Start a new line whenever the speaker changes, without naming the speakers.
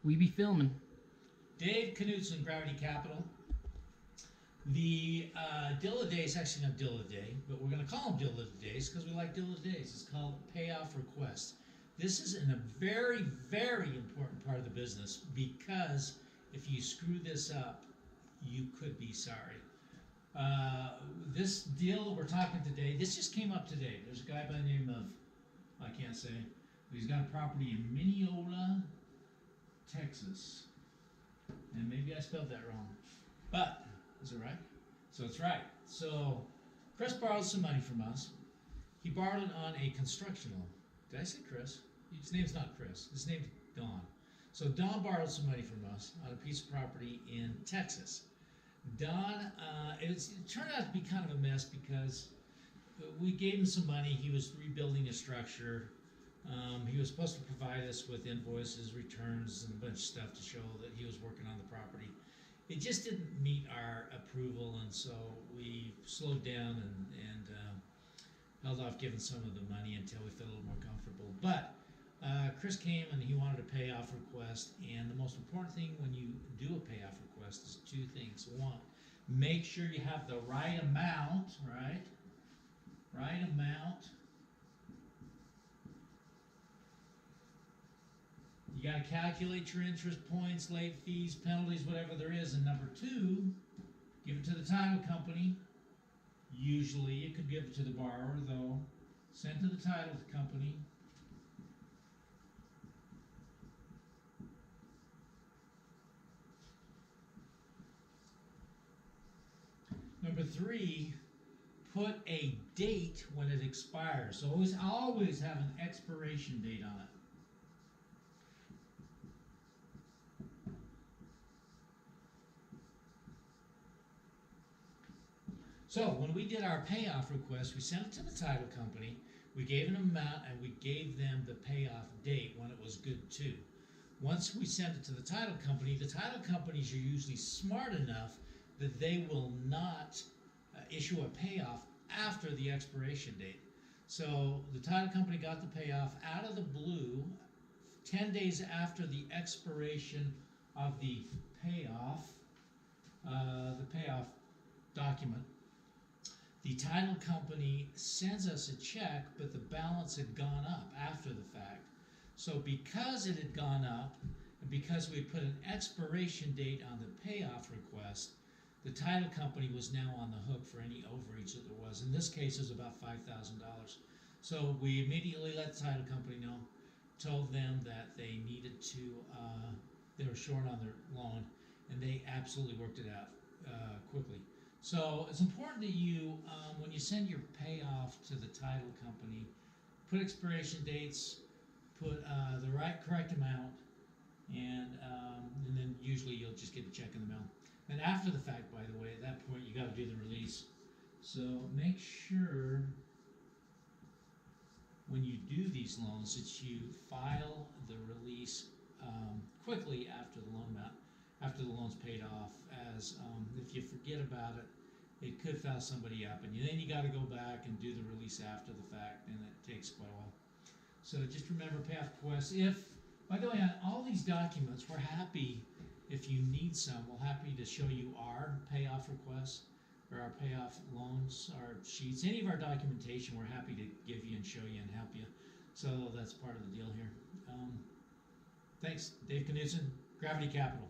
We be filming.
Dave Knudsen, Gravity Capital. The deal of the day is actually not deal of the day, but we're going to call them deal of the days because we like deal of the days. It's called payoff request. This is a very, very important part of the business because if you screw this up, you could be sorry. This deal that we're talking today, this just came up today. There's a guy by the name of, I can't say, but he's got a property in Mineola, Texas. And maybe I spelled that wrong. But, is it right? So it's right. So, Chris borrowed some money from us. He borrowed it on a construction loan. Did I say Chris? His name's not Chris. His name's Don. So Don borrowed some money from us on a piece of property in Texas. Don, it turned out to be kind of a mess because we gave him some money. He was rebuilding a structure. He was supposed to provide us with invoices, returns, and a bunch of stuff to show that he was working on the property. It just didn't meet our approval, and so we slowed down and held off giving some of the money until we felt a little more comfortable. But Chris came and he wanted a payoff request, and the most important thing when you do a payoff request is two things. One, make sure you have the right amount, right? Right amount. You got to calculate your interest, points, late fees, penalties, whatever there is. And number two, give it to the title company. Usually you could give it to the borrower, though. Send to the title company. Number three, put a date when it expires. So always have an expiration date on it. So when we did our payoff request, we sent it to the title company, we gave an amount, and we gave them the payoff date when it was good too. Once we send it to the title companies are usually smart enough that they will not issue a payoff after the expiration date. So the title company got the payoff out of the blue 10 days after the expiration of the payoff document. The title company sends us a check, but the balance had gone up after the fact. So because it had gone up, and because we put an expiration date on the payoff request, the title company was now on the hook for any overage that there was. In this case, it was about $5,000. So we immediately let the title company know, told them that they needed to, they were short on their loan, and they absolutely worked it out quickly. So it's important that you, when you send your payoff to the title company, put expiration dates, put the correct amount, and then usually you'll just get a check in the mail. And after the fact, by the way, at that point you got to do the release. So make sure when you do these loans that you file the release quickly after the loan's paid off, as if you forget about it, it could foul somebody up, and then you got to go back and do the release after the fact, and it takes quite a while. So just remember payoff requests. By the way, on all these documents, we're happy, if you need some, we're happy to show you our payoff requests or our payoff loans, our sheets, any of our documentation, we're happy to give you and show you and help you. So that's part of the deal here. Thanks, Dave Knudsen, Gravity Capital.